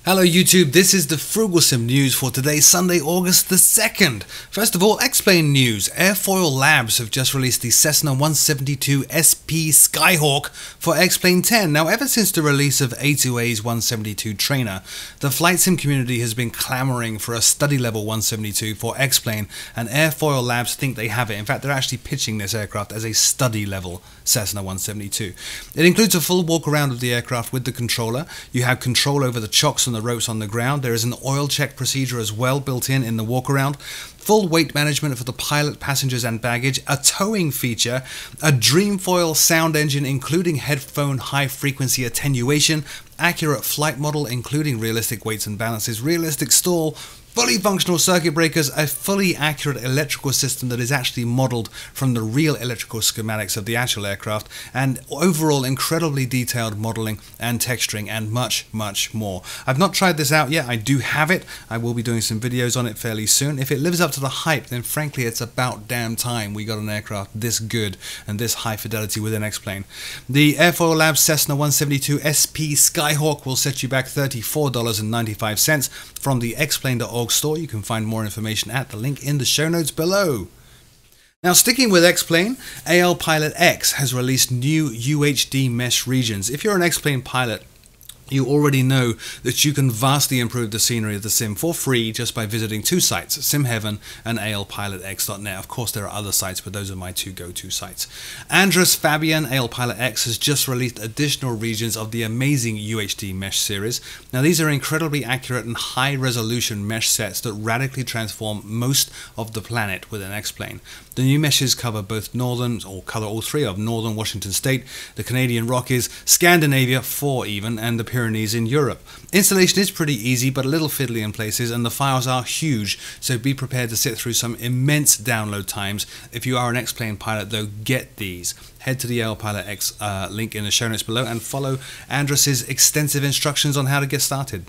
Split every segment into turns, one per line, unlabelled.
Hello YouTube, this is the Frooglesim news for today, Sunday, August the 2nd. First of all, XPlane news. Airfoil Labs have just released the Cessna 172 SP Skyhawk for XPlane 10. Now, ever since the release of A2A's 172 trainer, the flight sim community has been clamoring for a study level 172 for XPlane, and Airfoil Labs think they have it. In fact, they're actually pitching this aircraft as a study level Cessna 172. It includes a full walk around of the aircraft with the controller. You have control over the chocks and the ropes on the ground. There is an oil check procedure as well built in the walk around. Full weight management for the pilot, passengers and baggage, a towing feature, a Dreamfoil sound engine including headphone high frequency attenuation, accurate flight model including realistic weights and balances, realistic stall, fully functional circuit breakers, a fully accurate electrical system that is actually modelled from the real electrical schematics of the actual aircraft, and overall incredibly detailed modelling and texturing and much, much more. I've not tried this out yet. I do have it. I will be doing some videos on it fairly soon. If it lives up to the hype, then frankly it's about damn time we got an aircraft this good and this high fidelity with an XPlane. The Airfoil Labs Cessna 172 SP Skyhawk will set you back $34.95 from the XPlane.org store. You can find more information at the link in the show notes below. Now, sticking with XPlane, AL Pilot X has released new UHD mesh regions. If you're an XPlane pilot, you already know that you can vastly improve the scenery of the sim for free just by visiting two sites, SimHeaven and alpilotx.net. Of course, there are other sites, but those are my two go-to sites. Andres Fabian, AL Pilot X, has just released additional regions of the amazing UHD mesh series. Now, these are incredibly accurate and high-resolution mesh sets that radically transform most of the planet with an XPlane. The new meshes cover all three of northern Washington State, the Canadian Rockies, Scandinavia, 4 even, and the Pyrenees in Europe. Installation is pretty easy but a little fiddly in places, and the files are huge, so be prepared to sit through some immense download times. If you are an XPlane pilot though, get these. Head to the AL Pilot X link in the show notes below and follow Andres's extensive instructions on how to get started.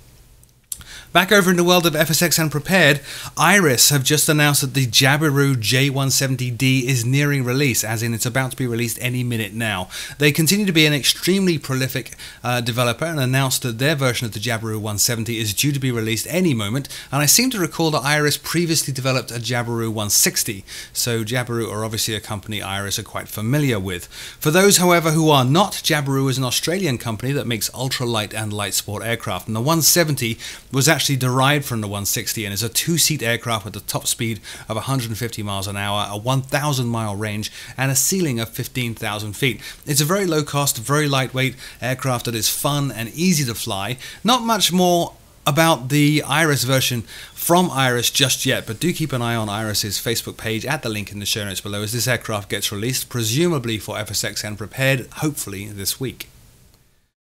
Back over in the world of FSX and Prepared, Iris have just announced that the Jabiru J170D is nearing release, as in it's about to be released any minute now. They continue to be an extremely prolific developer and announced that their version of the Jabiru 170 is due to be released any moment, and I seem to recall that Iris previously developed a Jabiru 160, so Jabiru are obviously a company Iris are quite familiar with. For those, however, who are not, Jabiru is an Australian company that makes ultralight and light sport aircraft, and the 170 was actually derived from the 160 and is a two-seat aircraft with a top speed of 150 miles an hour, a 1,000 mile range and a ceiling of 15,000 feet. It's a very low cost, very lightweight aircraft that is fun and easy to fly. Not much more about the Iris version from Iris just yet, but do keep an eye on Iris's Facebook page at the link in the show notes below as this aircraft gets released, presumably for FSX and Prepared, hopefully this week.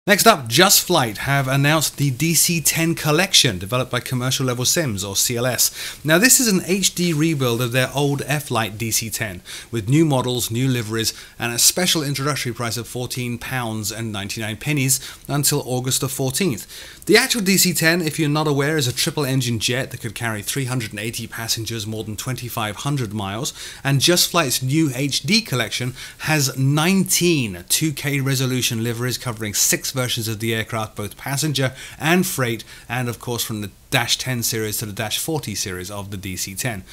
Next up, Just Flight have announced the DC-10 collection developed by Commercial Level Sims, or CLS. Now, this is an HD rebuild of their old F-Lite DC-10 with new models, new liveries, and a special introductory price of £14.99 until August the 14th. The actual DC-10, if you're not aware, is a triple-engine jet that could carry 380 passengers, more than 2,500 miles, and Just Flight's new HD collection has 19 2K resolution liveries covering 6 versions of the aircraft, both passenger and freight, and of course from the Dash 10 series to the Dash 40 series of the DC-10.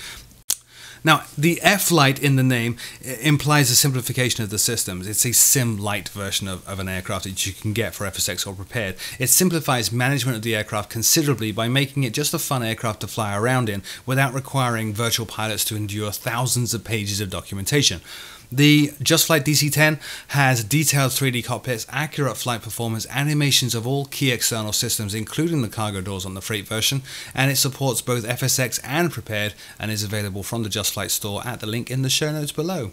Now, the F-Lite in the name implies a simplification of the systems. It's a sim-light version of an aircraft that you can get for FSX or Prepared. It simplifies management of the aircraft considerably by making it just a fun aircraft to fly around in without requiring virtual pilots to endure thousands of pages of documentation. The Just Flight DC-10 has detailed 3D cockpits, accurate flight performance, animations of all key external systems including the cargo doors on the freight version, and it supports both FSX and Prepared and is available from the Just Flight store at the link in the show notes below.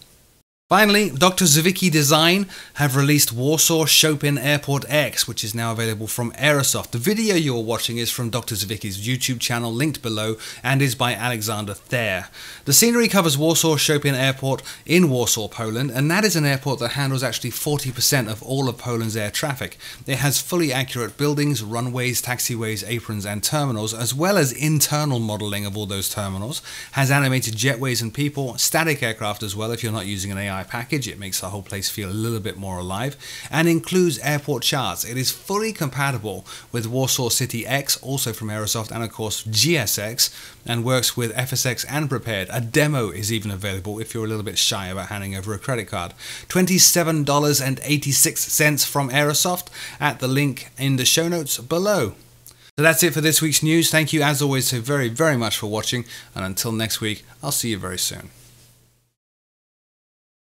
Finally, Dr. Zawicki Design have released Warsaw Chopin Airport X, which is now available from Aerosoft. The video you're watching is from Dr. Zawicki's YouTube channel, linked below, and is by Alexander Thayer. The scenery covers Warsaw Chopin Airport in Warsaw, Poland, and that is an airport that handles actually 40% of all of Poland's air traffic. It has fully accurate buildings, runways, taxiways, aprons, and terminals, as well as internal modeling of all those terminals, has animated jetways and people, static aircraft as well if you're not using an AI Wi-Fi package. It makes the whole place feel a little bit more alive, and includes airport charts. It is fully compatible with Warsaw City X, also from Aerosoft, and of course GSX, and works with FSX and Prepared. A demo is even available if you're a little bit shy about handing over a credit card. $27.86 from Aerosoft at the link in the show notes below. So that's it for this week's news. Thank you as always so very much for watching, and until next week, I'll see you very soon.